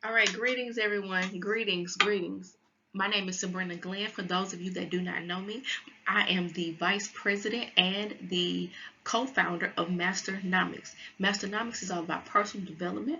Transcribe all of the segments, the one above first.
All right, greetings, everyone. Greetings. My name is Sabrina Glenn. For those of you that do not know me, I am the vice president and the co founder of Masternomics. Masternomics is all about personal development,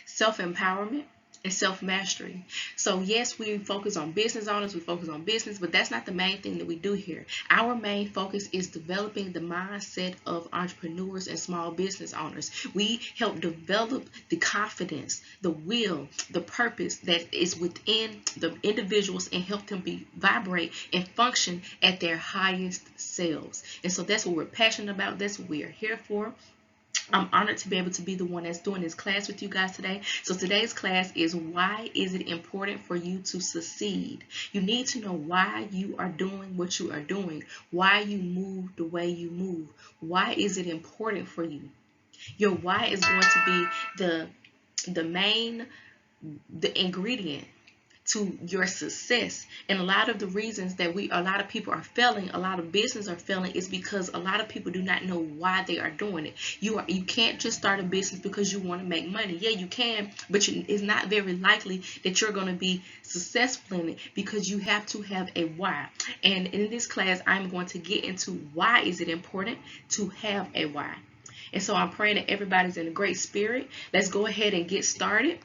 self empowerment, and self mastery. So, yes, we focus on business owners, we focus on business, but that's not the main thing that we do here. Our main focus is developing the mindset of entrepreneurs and small business owners. We help develop the confidence, the will, the purpose that is within the individuals and help them be vibrate and function at their highest selves. And so that's what we're passionate about. That's what we are here for. I'm honored to be able to be the one that's doing this class with you guys today. So today's class is why is it important for you to succeed? You need to know why you are doing what you are doing, why you move the way you move. Why is it important for you? Your why is going to be the main the ingredient to your success. And a lot of the reasons that a lot of people are failing, a lot of business are failing, is because a lot of people do not know why they are doing it. You can't just start a business because you want to make money. Yeah, you can, but it's not very likely that you're going to be successful in it because you have to have a why. And in this class, I'm going to get into why is it important to have a why. And so I'm praying that everybody's in a great spirit. Let's go ahead and get started.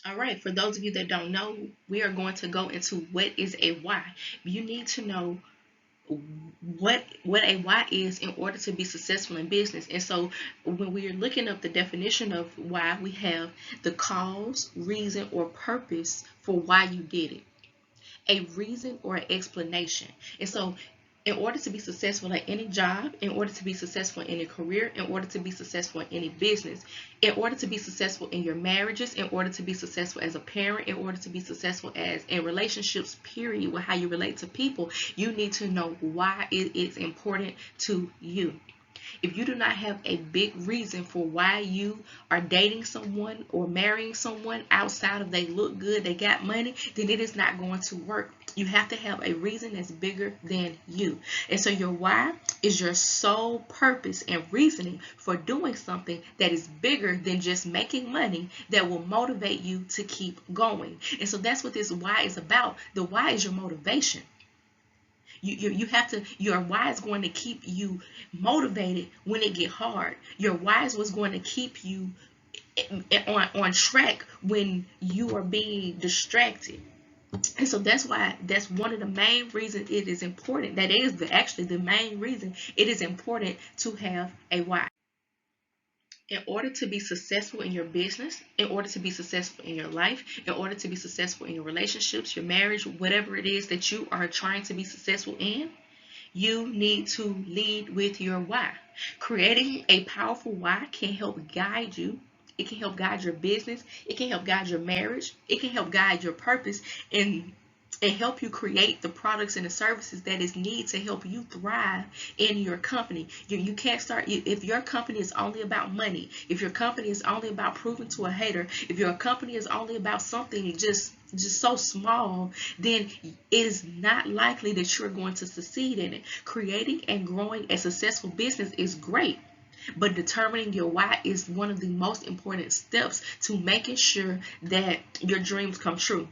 All right, for those of you that don't know, we are going to go into what is a why. You need to know what a why is in order to be successful in business. And so when we are looking up the definition of why, we have the cause, reason, or purpose for why you did it. A reason or an explanation. And so in order to be successful at any job, in order to be successful in any career, in order to be successful in any business, in order to be successful in your marriages, in order to be successful as a parent, in order to be successful as in relationships, period, with how you relate to people, you need to know why it is important to you. If you do not have a big reason for why you are dating someone or marrying someone outside of they look good, they got money, then it is not going to work. You have to have a reason that's bigger than you. And so your why is your sole purpose and reasoning for doing something that is bigger than just making money that will motivate you to keep going. And so that's what this why is about. The why is your motivation. You have to, your why is going to keep you motivated when it get hard. Your why is what's going to keep you on track when you are being distracted. And so that's one of the main reasons it is important. That is actually the main reason it is important to have a why. In order to be successful in your business, in order to be successful in your life, in order to be successful in your relationships, your marriage, whatever it is that you are trying to be successful in, you need to lead with your why. Creating a powerful why can help guide you. It can help guide your business. It can help guide your marriage. It can help guide your purpose and help you create the products and the services that is needed to help you thrive in your company. You can't start if your company is only about money, if your company is only about proving to a hater, if your company is only about something just so small, then it is not likely that you're going to succeed in it. Creating and growing a successful business is great, but determining your why is one of the most important steps to making sure that your dreams come true.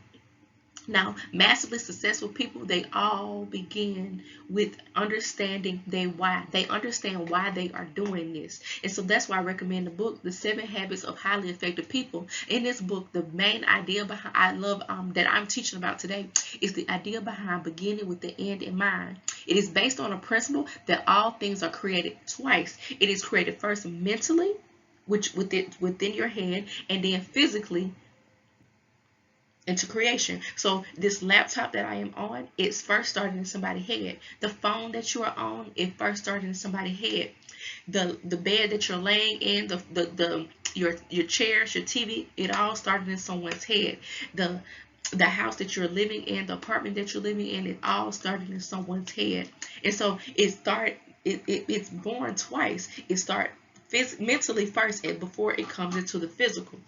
Now, massively successful people, they all begin with understanding their why. They understand why they are doing this. And so that's why I recommend the book, The 7 Habits of Highly Effective People. In this book, the main idea behind I love that I'm teaching about today is the idea behind beginning with the end in mind. It is based on a principle that all things are created twice. It is created first mentally, which within your head, and then physically into creation. So this laptop that I am on, it's first started in somebody's head. The phone that you are on, it first started in somebody's head. The bed that you're laying in, your chairs, your TV, it all started in someone's head. The house that you're living in, the apartment that you're living in, it all started in someone's head. And so it's born twice. It starts mentally first and before it comes into the physical.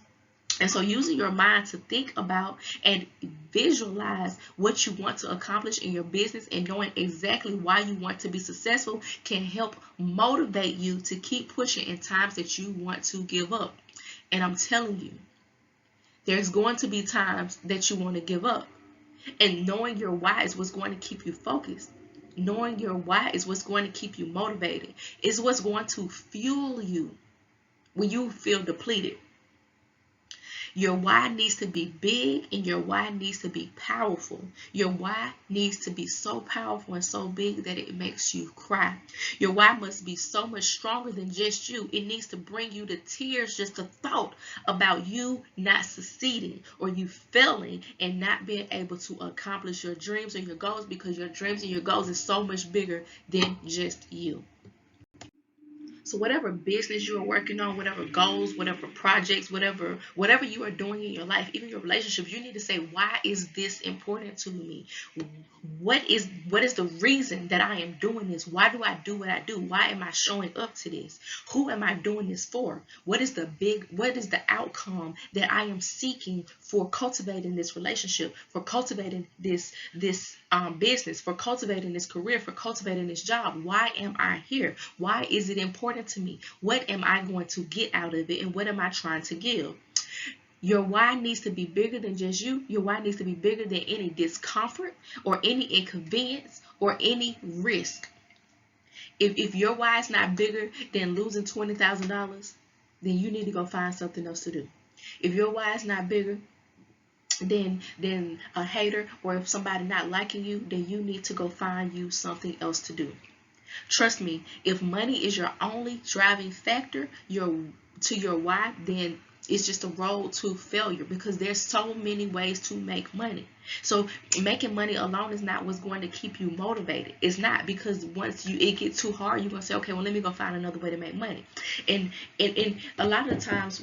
And so using your mind to think about and visualize what you want to accomplish in your business and knowing exactly why you want to be successful can help motivate you to keep pushing in times that you want to give up. And I'm telling you, there's going to be times that you want to give up. And knowing your why is what's going to keep you focused. Knowing your why is what's going to keep you motivated. It's what's going to fuel you when you feel depleted. Your why needs to be big and your why needs to be powerful. Your why needs to be so powerful and so big that it makes you cry. Your why must be so much stronger than just you. It needs to bring you to tears just the thought about you not succeeding or you failing and not being able to accomplish your dreams or your goals, because your dreams and your goals is so much bigger than just you. So whatever business you are working on, whatever goals, whatever projects, whatever you are doing in your life, even your relationships, you need to say, why is this important to me? What is the reason that I am doing this? Why do I do what I do? Why am I showing up to this? Who am I doing this for? What is the outcome that I am seeking for cultivating this relationship, for cultivating this business, for cultivating this career, for cultivating this job? Why am I here? Why is it important to me? What am I going to get out of it, and what am I trying to give? Your why needs to be bigger than just you. Your why needs to be bigger than any discomfort or any inconvenience or any risk. If your why is not bigger than losing $20,000, then you need to go find something else to do. If your why is not bigger than a hater, or if somebody not liking you, then you need to go find you something else to do. Trust me, if money is your only driving factor to your why, then it's just a road to failure, because there's so many ways to make money. So making money alone is not what's going to keep you motivated. It's not, because once it gets too hard, you're going to say, okay, well, let me go find another way to make money. And a lot of the times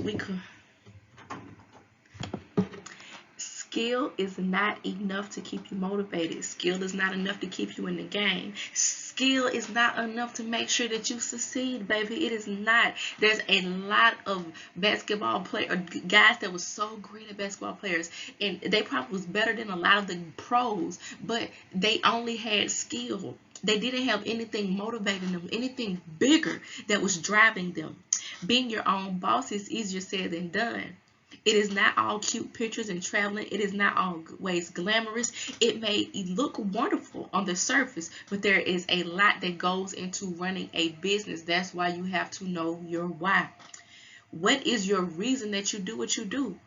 skill is not enough to keep you motivated. Skill is not enough to keep you in the game. Skill is not enough to make sure that you succeed, baby. It is not. There's a lot of basketball guys that was so great at basketball players, and they probably was better than a lot of the pros, but they only had skill. They didn't have anything motivating them, anything bigger that was driving them. Being your own boss is easier said than done. It is not all cute pictures and traveling. It is not always glamorous. It may look wonderful on the surface, but there is a lot that goes into running a business. That's why you have to know your why. What is your reason that you do what you do?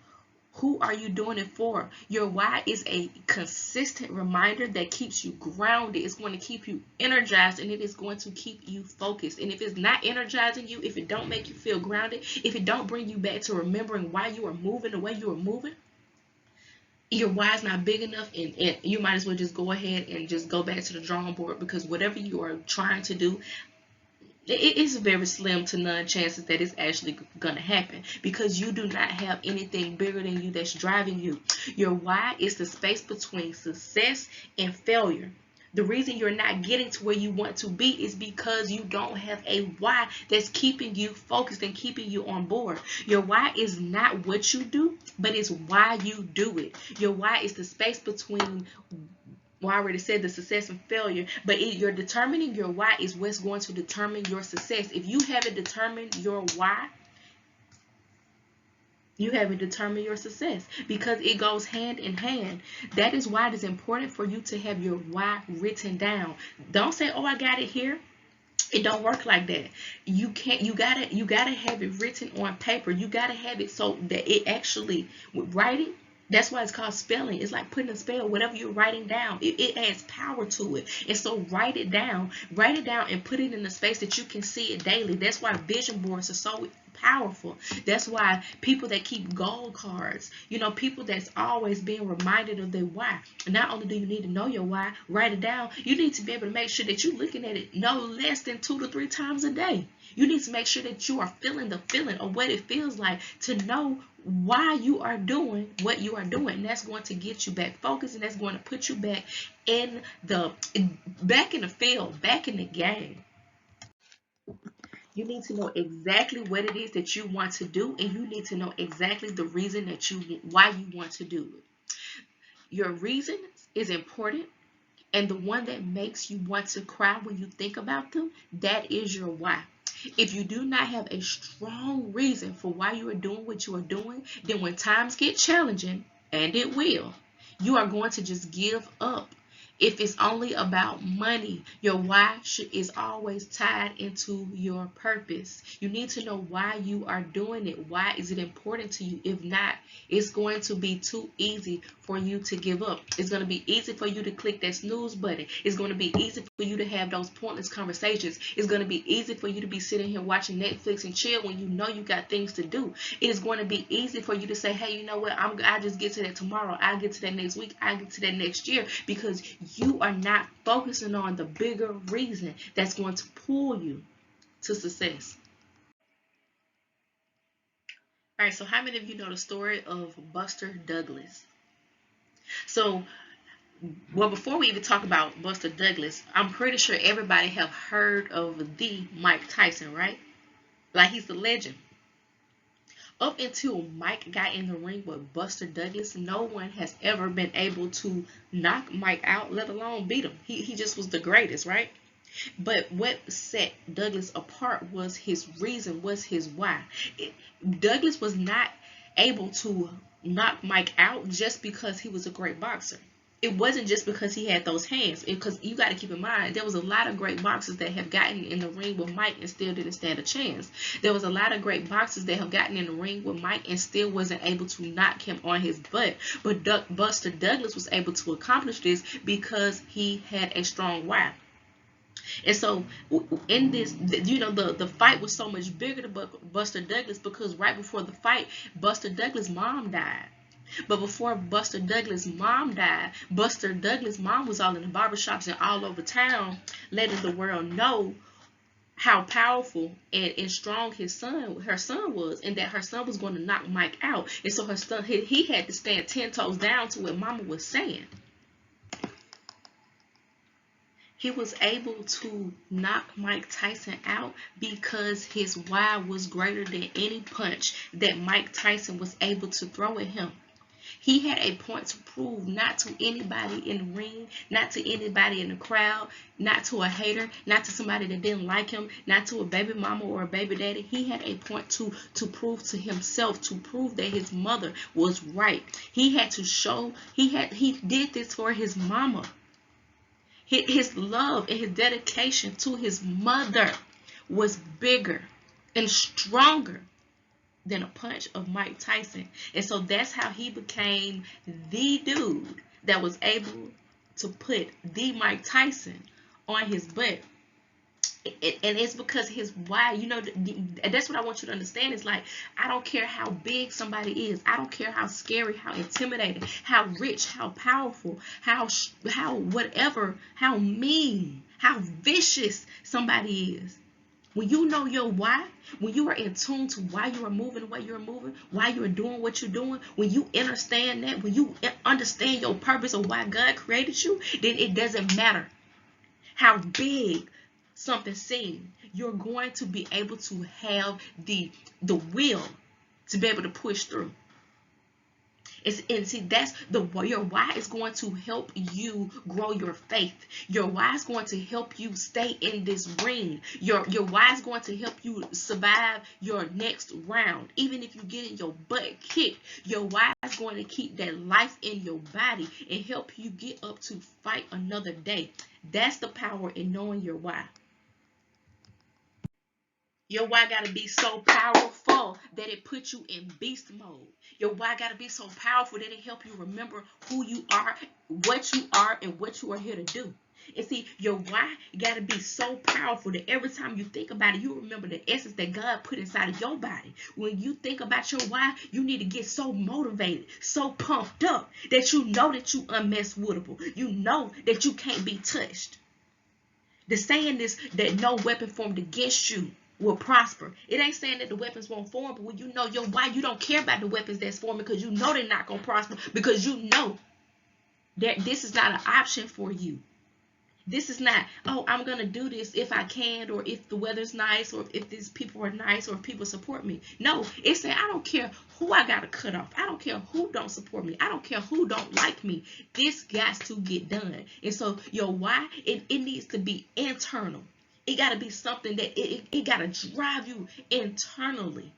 Who are you doing it for? Your why is a consistent reminder that keeps you grounded. It's going to keep you energized, and it is going to keep you focused. And if it's not energizing you, if it don't make you feel grounded, if it don't bring you back to remembering why you are moving the way you are moving, your why is not big enough, and you might as well just go ahead and just go back to the drawing board, because whatever you are trying to do, it is very slim to none chances that it's actually going to happen, because you do not have anything bigger than you that's driving you. Your why is the space between success and failure. The reason you're not getting to where you want to be is because you don't have a why that's keeping you focused and keeping you on board. Your why is not what you do, but it's why you do it. Your why is the space between, well, I already said the success and failure, but you're determining your why is what's going to determine your success. If you haven't determined your why, you haven't determined your success, because it goes hand in hand. That is why it is important for you to have your why written down. Don't say, oh, I got it here. It don't work like that. You gotta have it written on paper. You gotta have it so that it actually, writing, that's why it's called spelling. It's like putting a spell. Whatever you're writing down, it adds power to it. And so write it down and put it in a space that you can see it daily. That's why vision boards are so powerful. That's why people that keep goal cards, people that's always being reminded of their why. Not only do you need to know your why, write it down, you need to be able to make sure that you're looking at it no less than 2 to 3 times a day. You need to make sure that you are feeling the feeling of what it feels like to know why you are doing what you are doing. And that's going to get you back focused, and that's going to put you back in the field, back in the game. You need to know exactly what it is that you want to do, and you need to know exactly the reason why you want to do it. Your reason is important, and the one that makes you want to cry when you think about them, that is your why. If you do not have a strong reason for why you are doing what you are doing, then when times get challenging, and it will, you are going to just give up. If it's only about money, your why is always tied into your purpose. You need to know why you are doing it. Why is it important to you? If not, it's going to be too easy for you to give up. It's going to be easy for you to click that snooze button. It's going to be easy for you to have those pointless conversations. It's going to be easy for you to be sitting here watching Netflix and chill when you know you got things to do. It is going to be easy for you to say, hey, you know what? I'll just get to that tomorrow. I'll get to that next week. I'll get to that next year, because you are not focusing on the bigger reason that's going to pull you to success. All right, so how many of you know the story of Buster Douglas? So, well, before we even talk about Buster Douglas, I'm pretty sure everybody have heard of the Mike Tyson, right? Like, he's the legend. Up until Mike got in the ring with Buster Douglas, no one has ever been able to knock Mike out, let alone beat him. He just was the greatest, right? But what set Douglas apart was his reason, was his why. Douglas was not able to knock Mike out just because he was a great boxer. It wasn't just because he had those hands. Because you got to keep in mind, there was a lot of great boxers that have gotten in the ring with Mike and still didn't stand a chance. There was a lot of great boxers that have gotten in the ring with Mike and still wasn't able to knock him on his butt. But Buster Douglas was able to accomplish this because he had a strong why. And so in this, the fight was so much bigger to Buster Douglas because right before the fight, Buster Douglas' mom died. But before Buster Douglas' mom died, Buster Douglas' mom was all in the barbershops and all over town letting the world know how powerful and strong her son was, and that her son was going to knock Mike out. And so her son, he had to stand 10 toes down to what mama was saying. He was able to knock Mike Tyson out because his why was greater than any punch that Mike Tyson was able to throw at him. He had a point to prove, not to anybody in the ring, not to anybody in the crowd, not to a hater, not to somebody that didn't like him, not to a baby mama or a baby daddy. He had a point to prove to himself, to prove that his mother was right. He had to show, he did this for his mama. His love and his dedication to his mother was bigger and stronger than a punch of Mike Tyson. And so that's how he became the dude that was able to put the Mike Tyson on his butt. And it's because his why, that's what I want you to understand. Is like, I don't care how big somebody is. I don't care how scary, how intimidating, how rich, how powerful, how whatever, how mean, how vicious somebody is. When you know your why, when you are in tune to why you are moving the way you're moving, why you are doing what you're doing, when you understand that, when you understand your purpose of why God created you, then it doesn't matter how big something seems. You're going to be able to have the will to be able to push through. And see, that's your why is going to help you grow your faith. Your why is going to help you stay in this ring. Your why is going to help you survive your next round. Even if you get in your butt kicked, your why is going to keep that life in your body and help you get up to fight another day. That's the power in knowing your why. Your why got to be so powerful that it puts you in beast mode. Your why got to be so powerful that it helps you remember who you are, and what you are here to do. And see, your why got to be so powerful that every time you think about it, you remember the essence that God put inside of your body. When you think about your why, you need to get so motivated, so pumped up that you know that you unmessable. You know that you can't be touched. The saying is that no weapon formed against you will prosper. It ain't saying that the weapons won't form, but when you know your why, you don't care about the weapons that's forming, because you know they're not going to prosper, because you know that this is not an option for you. This is not, oh, I'm going to do this if I can, or if the weather's nice, or if these people are nice, or if people support me. No, it's saying I don't care who I got to cut off. I don't care who don't support me. I don't care who don't like me. This got to get done. And so your why, it needs to be internal. It got to be something that it got to drive you internally.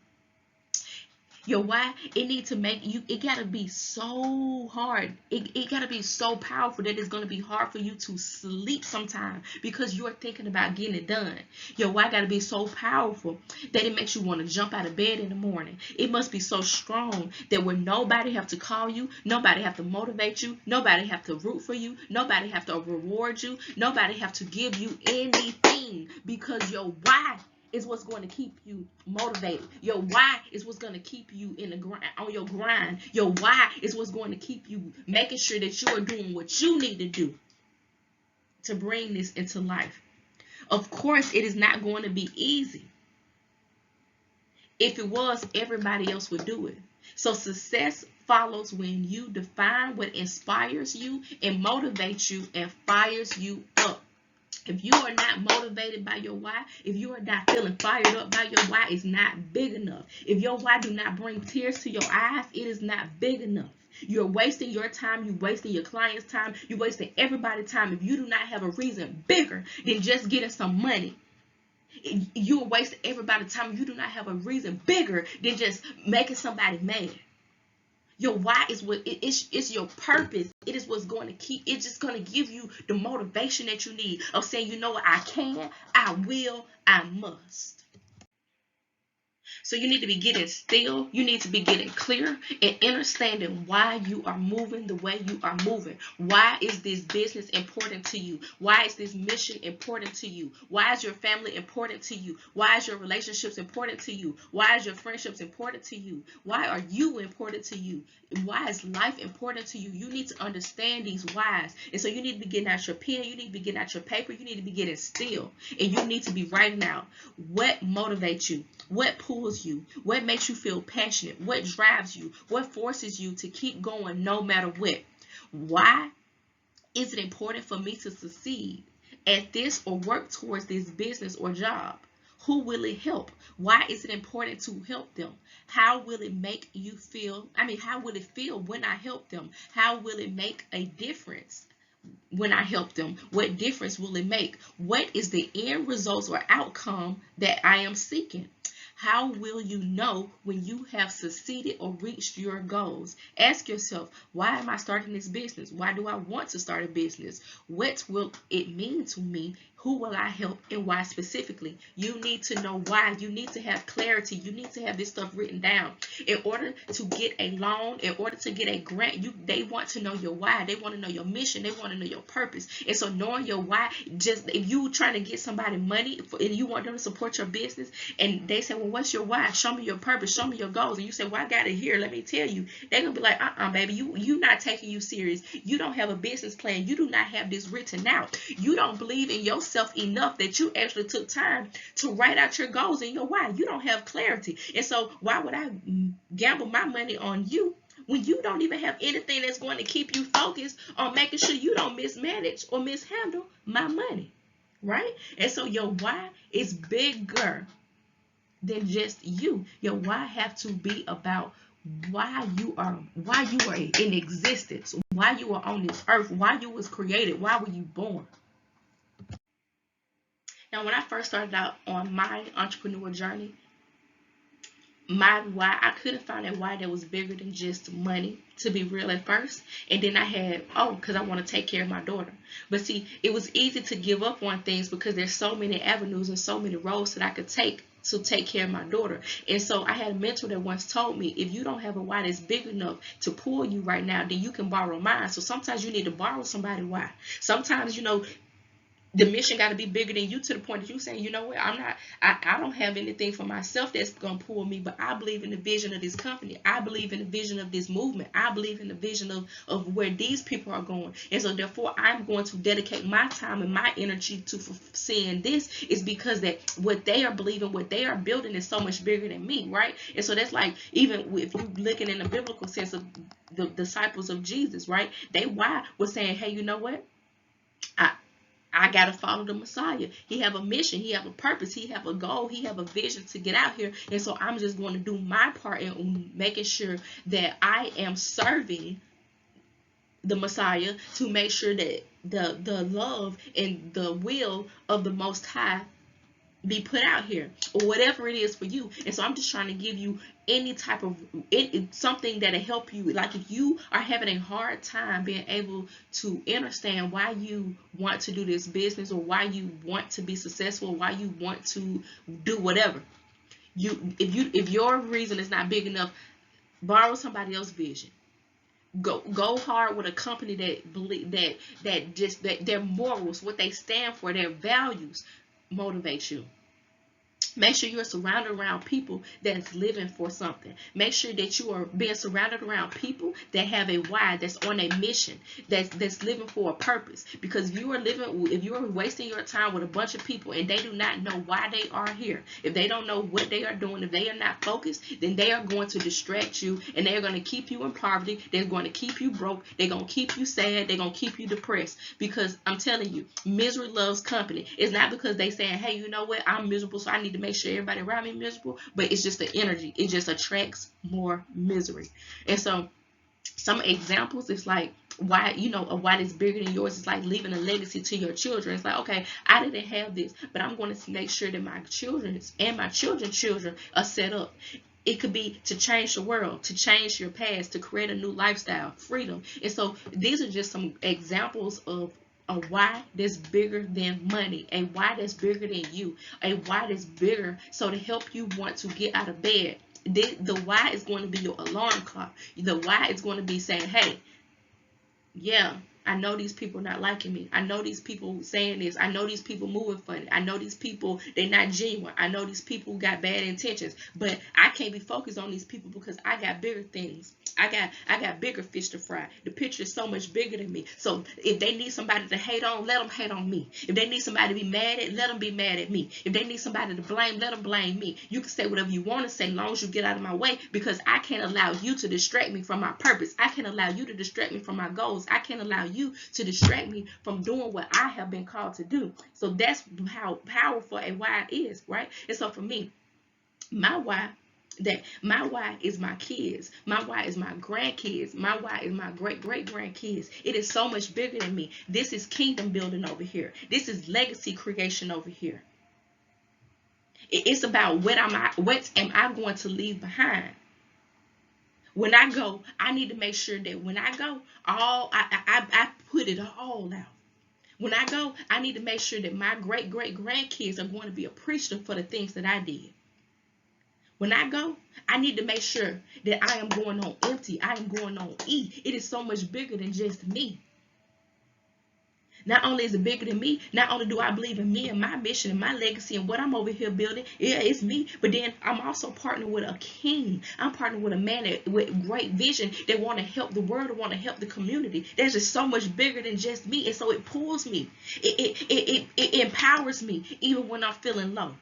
Your why, it needs to make you, it got to be so hard. It got to be so powerful that it's going to be hard for you to sleep sometimes because you're thinking about getting it done. Your why got to be so powerful that it makes you want to jump out of bed in the morning. It must be so strong that when nobody have to call you, nobody have to motivate you, nobody have to root for you, nobody have to reward you, nobody have to give you anything, because your why is what's going to keep you motivated. Your why is what's going to keep you in the grind, on your grind. Your why is what's going to keep you making sure that you are doing what you need to do to bring this into life. Of course, it is not going to be easy. If it was, everybody else would do it. So success follows when you define what inspires you and motivates you and fires you up. If you are not motivated by your why, if you are not feeling fired up by your why, it's not big enough. If your why do not bring tears to your eyes, it is not big enough. You're wasting your time. You're wasting your client's time. You're wasting everybody's time if you do not have a reason bigger than just getting some money. You're wasting everybody's time. You do not have a reason bigger than just making somebody mad. Your why is what it's your purpose. It is what's going to keep, it's just going to give you the motivation that you need of saying, you know what, I can, I will, I must. So you need to be getting still. You need to be getting clear and understanding why you are moving the way you are moving. Why is this business important to you? Why is this mission important to you? Why is your family important to you? Why is your relationships important to you? Why is your friendships important to you? Why are you important to you? Why is life important to you? You need to understand these whys. And so you need to be getting out your pen. You need to be getting out your paper. You need to be getting still. And you need to be writing out what motivates you, what pulls you, what makes you feel passionate, what drives you, what forces you to keep going no matter what. Why is it important for me to succeed at this or work towards this business or job? Who will it help? Why is it important to help them? How will it make you feel? How will it feel when I help them? How will it make a difference when I help them? What difference will it make? What is the end results or outcome that I am seeking? How will you know when you have succeeded or reached your goals? Ask yourself, why am I starting this business? Why do I want to start a business? What will it mean to me? Who will I help, and why specifically? You need to know why. You need to have clarity. You need to have this stuff written down. In order to get a loan, in order to get a grant, they want to know your why. They want to know your mission. They want to know your purpose. And so knowing your why, just if you trying to get somebody money and you want them to support your business, and they say, well, what's your why? Show me your purpose. Show me your goals. And you say, well, I got it here. Let me tell you. They're going to be like, baby, you not taking you serious. You don't have a business plan. You do not have this written out. You don't believe in yourself enough that you actually took time to write out your goals and your why. You don't have clarity. And so why would I gamble my money on you when you don't even have anything that's going to keep you focused on making sure you don't mismanage or mishandle my money, right? And so your why is bigger than just you. Your why have to be about why you are in existence, why you are on this earth, why you was created, why were you born. Now, when I first started out on my entrepreneur journey, my why, I couldn't find a why that was bigger than just money, to be real at first. And then I had, because I want to take care of my daughter. But see, it was easy to give up on things because there's so many avenues and so many roads that I could take to take care of my daughter. And so I had a mentor that once told me, if you don't have a why that's big enough to pull you right now, then you can borrow mine. So sometimes you need to borrow somebody's why. Sometimes, the mission got to be bigger than you, to the point that you saying, you know what, I don't have anything for myself that's going to pull me, but I believe in the vision of this company. I believe in the vision of this movement. I believe in the vision of where these people are going. And so therefore, I'm going to dedicate my time and my energy to seeing this, is because that what they are believing, what they are building is so much bigger than me, right? And so that's like, even if you're looking in the biblical sense of the disciples of Jesus, right? They why was saying, hey, you know what? I got to follow the Messiah. He have a mission. He have a purpose. He have a goal. He have a vision to get out here. And so I'm just going to do my part in making sure that I am serving the Messiah to make sure that the love and the will of the Most High be put out here, or whatever it is for you. And so I'm just trying to give you any type of something that'll help you. Like if you are having a hard time being able to understand why you want to do this business, or why you want to be successful, why you want to do whatever, if your reason is not big enough, borrow somebody else's vision. Go hard with a company that believe that their morals, what they stand for, their values motivate you. Make sure you're surrounded around people that's living for something. Make sure that you are being surrounded around people that have a why, that's on a mission, that's living for a purpose. Because if you are wasting your time with a bunch of people and they do not know why they are here, if they don't know what they are doing, if they are not focused, then they are going to distract you, and they are going to keep you in poverty. They're going to keep you broke. They're going to keep you sad. They're going to keep you depressed. Because I'm telling you, misery loves company. It's not because they saying, hey, you know what, I'm miserable, so I need to make sure everybody around me miserable, but it's just the energy. It just attracts more misery. And so some examples is like why, why it's bigger than yours is like leaving a legacy to your children. It's like, okay, I didn't have this, but I'm going to make sure that my children and my children's children are set up. It could be to change the world, to change your past, to create a new lifestyle, freedom. And so these are just some examples of a why that's bigger than money, a why that's bigger than you, a why that's bigger so to help you want to get out of bed. The why is going to be your alarm clock. The why is going to be saying, hey, yeah, I know these people not liking me. I know these people saying this. I know these people moving funny. I know these people, they're not genuine. I know these people got bad intentions. But I can't be focused on these people because I got bigger things. I got bigger fish to fry. The picture is so much bigger than me. So if they need somebody to hate on, let them hate on me. If they need somebody to be mad at, let them be mad at me. If they need somebody to blame, let them blame me. You can say whatever you want to say, as long as you get out of my way, because I can't allow you to distract me from my purpose. I can't allow you to distract me from my goals. I can't allow you to distract me from doing what I have been called to do. So that's how powerful a why is, right? And so for me, my why is my kids. My why is my grandkids. My why is my great-great-grandkids. It is so much bigger than me. This is kingdom building over here. This is legacy creation over here. It's about what am I going to leave behind? When I go, I need to make sure that when I go, I put it all out. When I go, I need to make sure that my great-great-grandkids are going to be appreciative for the things that I did. When I go, I need to make sure that I am going on empty. I am going on E. It is so much bigger than just me. Not only is it bigger than me, not only do I believe in me and my mission and my legacy and what I'm over here building, yeah, it's me, but then I'm also partnering with a king. I'm partnering with a man with great vision that want to help the world, that want to help the community. That's just so much bigger than just me, and so it pulls me. It empowers me even when I'm feeling low.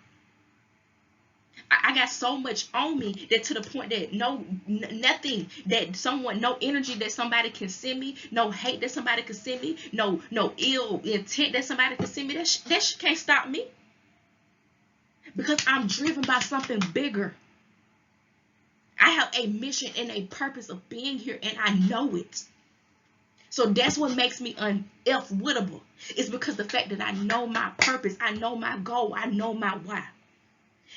I got so much on me that to the point that nothing that no energy that somebody can send me, no hate that somebody can send me, no ill intent that somebody can send me, that can't stop me. Because I'm driven by something bigger. I have a mission and a purpose of being here, and I know it. So that's what makes me unwittable. It's because the fact that I know my purpose, I know my goal, I know my why.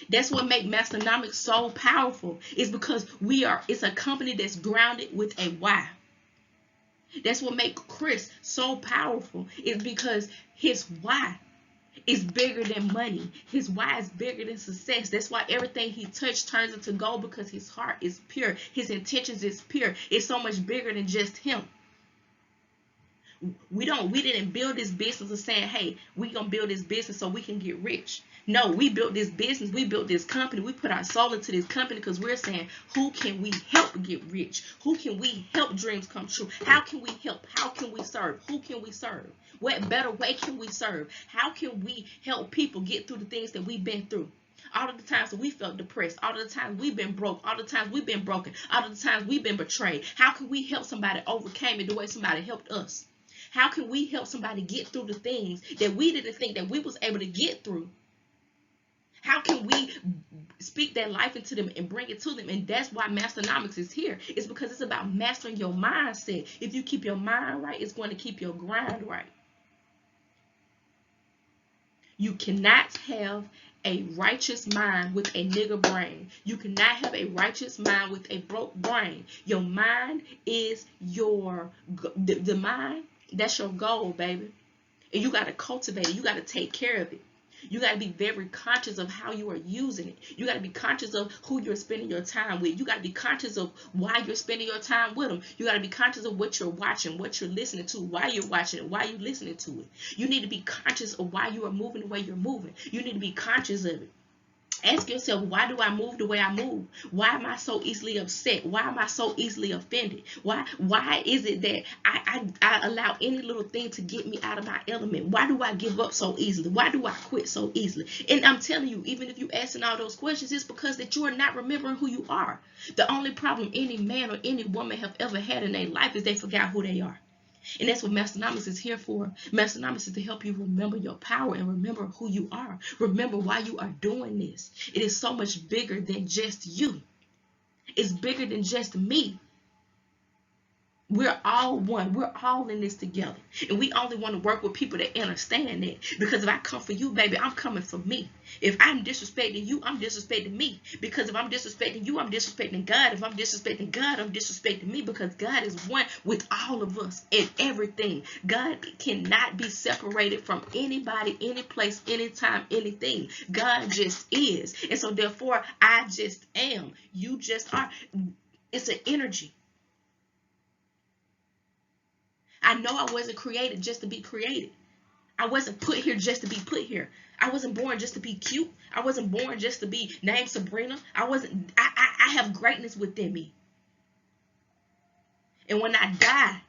That's what makes Masternomics so powerful. Is because it's a company that's grounded with a why. That's what makes Chris so powerful. Is because his why is bigger than money. His why is bigger than success. That's why everything he touched turns into gold, because his heart is pure. His intentions is pure. It's so much bigger than just him. We didn't build this business of saying, hey, we're going to build this business so we can get rich. No, we built this business. We built this company. We put our soul into this company because we're saying, who can we help get rich? Who can we help dreams come true? How can we help? How can we serve? Who can we serve? What better way can we serve? How can we help people get through the things that we've been through? All of the times that we felt depressed, all of the times we've been broke, all the times we've been broken, all of the times we've been betrayed. How can we help somebody overcome it the way somebody helped us? How can we help somebody get through the things that we didn't think that we was able to get through? How can we speak that life into them and bring it to them? And that's why Masternomics is here. It's because it's about mastering your mindset. If you keep your mind right, it's going to keep your grind right. You cannot have a righteous mind with a nigger brain. You cannot have a righteous mind with a broke brain. Your mind is the mind. That's your goal, baby. And you got to cultivate it. You got to take care of it. You got to be very conscious of how you are using it. You got to be conscious of who you're spending your time with. You got to be conscious of why you're spending your time with them. You got to be conscious of what you're watching, what you're listening to, why you're watching it, why you're listening to it. You need to be conscious of why you are moving the way you're moving. You need to be conscious of it. Ask yourself, why do I move the way I move? Why am I so easily upset? Why am I so easily offended? Why is it that I allow any little thing to get me out of my element? Why do I give up so easily? Why do I quit so easily? And I'm telling you, even if you asking all those questions, it's because that you are not remembering who you are. The only problem any man or any woman have ever had in their life is they forgot who they are. And that's what Masternomics is here for. Masternomics is to help you remember your power and remember who you are. Remember why you are doing this. It is so much bigger than just you. It's bigger than just me. We're all one. We're all in this together. And we only want to work with people that understand that. Because if I come for you, baby, I'm coming for me. If I'm disrespecting you, I'm disrespecting me. Because if I'm disrespecting you, I'm disrespecting God. If I'm disrespecting God, I'm disrespecting me. Because God is one with all of us and everything. God cannot be separated from anybody, any place, anytime, anything. God just is. And so therefore, I just am. You just are. It's an energy. I know I wasn't created just to be created. I wasn't put here just to be put here. I wasn't born just to be cute. I wasn't born just to be named Sabrina. I have greatness within me. And when I die,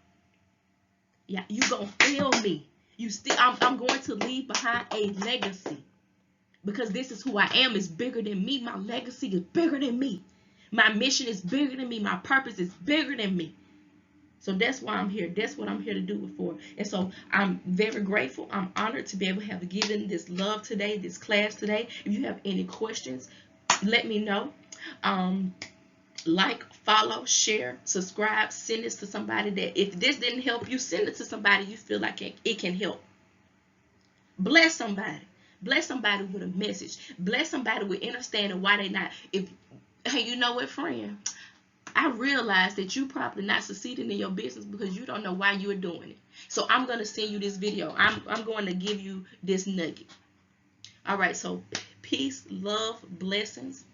yeah, you gonna feel me. I'm going to leave behind a legacy. Because this is who I am. It's bigger than me. My legacy is bigger than me. My mission is bigger than me. My purpose is bigger than me. So that's why I'm here. That's what I'm here to do it for. And so I'm very grateful. I'm honored to be able to have given this love today, this class today. If you have any questions, let me know. Like, follow, share, subscribe, send this to somebody that if this didn't help you, send it to somebody you feel like it can help. Bless somebody. Bless somebody with a message. Bless somebody with understanding why they not. Hey, you know what, friend? I realize that you probably not succeeding in your business because you don't know why you are doing it. So I'm going to send you this video. I'm going to give you this nugget. All right, so peace, love, blessings.